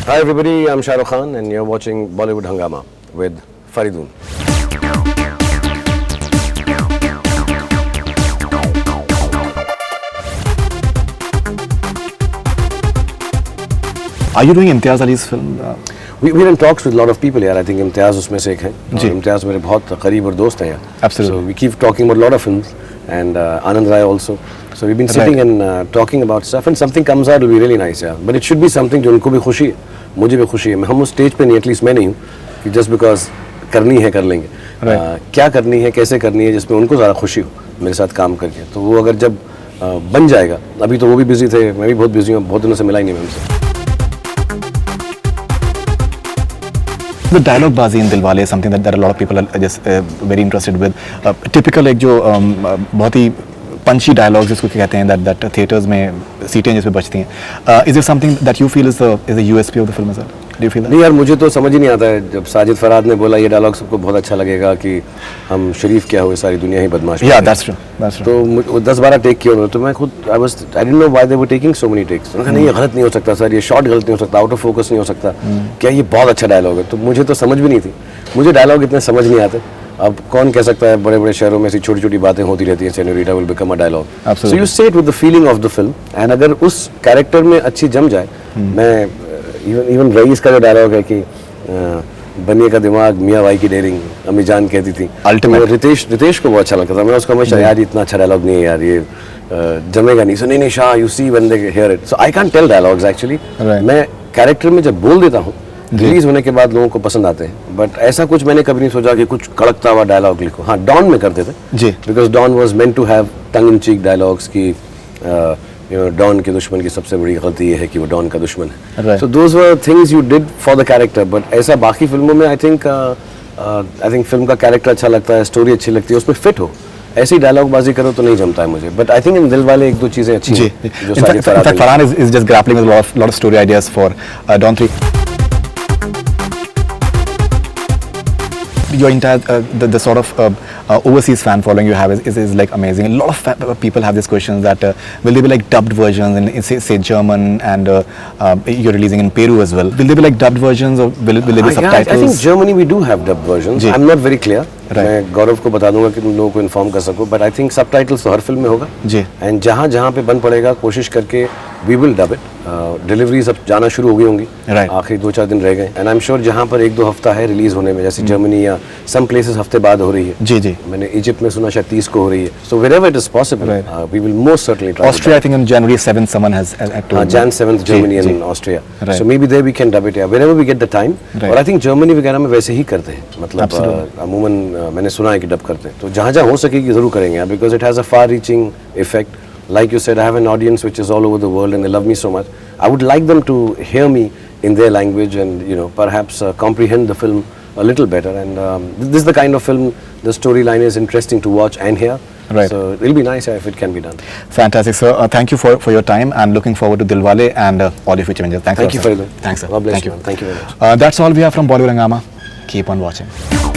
Hi everybody, I'm Shah Rukh Khan and you're watching Bollywood Hungama with Faridun. Are you doing Imtiaz Ali's film? We're in talks with a lot of people here. I think Imtiaz उसमें से एक है. Imtiaz मेरे बहुत करीब और दोस्त हैं यार. Absolutely. So we keep talking about a lot of films and Anand Rai also. So we've been sitting and talking about stuff and something comes out will be really nice यार. But it should be something जो उनको भी खुशी है, मुझे भी खुशी है. हम उस स्टेज पे नहीं, एटलीस्ट मैं नहीं हूँ कि just because करनी है कर लेंगे. क्या करनी है, कैसे करनी है, जिसमें उनको ज़्यादा खुशी हो मेरे साथ काम करके. तो वो अगर जब बन जाएगा, अभी तो वो भी बिजी थे, मैं भी बहुत बिजी हूँ, बहुत दिनों से मिला ही नहीं मैं उनसे. The dialogue bazi in Dilwale is something that a lot of people are just very interested with. Typical एक जो बहुत ही punchy dialogues जिसको कहते हैं that theaters में सीटें जिस पे बचती हैं. Is there something that you feel is the USP of the film as well? Do you feel that? नहीं यार, मुझे तो समझ ही नहीं आता है जब साजिद फराद ने बोला ये डायलॉग सबको बहुत अच्छा लगेगा कि हम शरीफ क्या हुए सारी दुनिया ही बदमाश. Yeah, that's true. That's true. तो 10-12 टेक किए उन्होंने, तो मैं खुद I didn't know why they were taking so many takes. उन्होंने कहा नहीं ये गलत नहीं हो सकता सर, ये शॉट गलत नहीं हो सकता, आउट ऑफ फोकस नहीं हो सकता, क्या ये बहुत अच्छा डायलॉग है. तो मुझे तो समझ भी नहीं थी, मुझे डायलॉग इतने समझ नहीं आते. अब कौन कह सकता है बड़े बड़े शहरों में ऐसी छोटी छोटी बातें होती रहती हैं, senorita will become a dialogue. So you say it with the feeling of the film and अगर उस कैरेक्टर में अच्छी जम जाए. मैं इवन रईस का जो डायलॉग है कि बनिए का दिमाग मियाँ भाई की डेयरिंग अम्मी जान कहती थी, अल्टीमेट रितेश को बहुत अच्छा लगता था. मैं उसको हमेशा यार इतना अच्छा डायलॉग नहीं है यार, ये जमेगा नहीं. सो नहीं शाह you see when they hear it. So I can't tell dialogues actually. मैं कैरेक्टर में जब बोल देता हूँ रिलीज होने के बाद लोगों को पसंद आते हैं, बट ऐसा कुछ मैंने कभी नहीं सोचा कि कुछ कड़कता हुआ डायलॉग लिखो. हाँ, डॉन में करते थे ji, because Don was meant to have tongue in cheek dialogues की डॉन के दुश्मन की सबसे बड़ी गलती ये है कि वो डॉन का दुश्मन है. So those were things you did for the character. But ऐसा बाकी फिल्मों में आई थिंक फिल्म का कैरेक्टर अच्छा लगता है, स्टोरी अच्छी लगती है, उसमें फिट हो. ऐसी डायलॉग बाजी करो तो नहीं जमता है मुझे. But I think in Dilwale एक दो चीजें अच्छी हैं जो Sajid Farhan is just grappling with a lot of story ideas for Don 3. Your entire the sort of overseas fan following you have is like amazing. A lot of people have these questions that will they be like dubbed versions in say German and you're releasing in Peru as well. Will they be like dubbed versions or will they be subtitles? I think Germany we do have dubbed versions. I'm not very clear. मैं गौरव को बता दूंगा कि तुम लोगों को inform कर सको. बट आई थिंक सबटाइटल्स तो हर फिल्म में होगा जी. एंड जहाँ जहाँ पे बन पड़ेगा कोशिश करके we will dub it. Deliveries अब जाना शुरू हो गई होंगी, आखिरी 2-4 दिन रह गए. एंड आई एम श्योर जहाँ पर 1-2 हफ्ता है रिलीज होने में, जैसे जर्मनी या सम प्लेसेस हफ्ते बाद हो रही है जी जी. मैंने इजिप्ट में सुना शायद 30 को हो रही है. So wherever it is possible we will most certainly try. Austria I think on January 7th someone has told Jan 7th Germany and Austria. So maybe there we can dub it wherever we get the time. और I think Germany वगैरह में वैसे ही करते हैं, मतलब अमूमन मैंने सुना है कि डब करते हैं. तो जहाँ जहाँ हो सकेगी जरूर करेंगे because it has a far reaching effect. Like you said, I have an audience which is all over the world and they love me so much. I would like them to hear me in their language and perhaps comprehend the film a little better. And this is the kind of film, the storyline is interesting to watch and hear. Right. So it'll be nice if it can be done. Fantastic, sir. Thank you for your time and looking forward to Dilwale and all your future ventures. Thank you, Faridun. Thanks, sir. God bless you. Thank you very much. That's all we have from Bollywood Hungama. Keep on watching.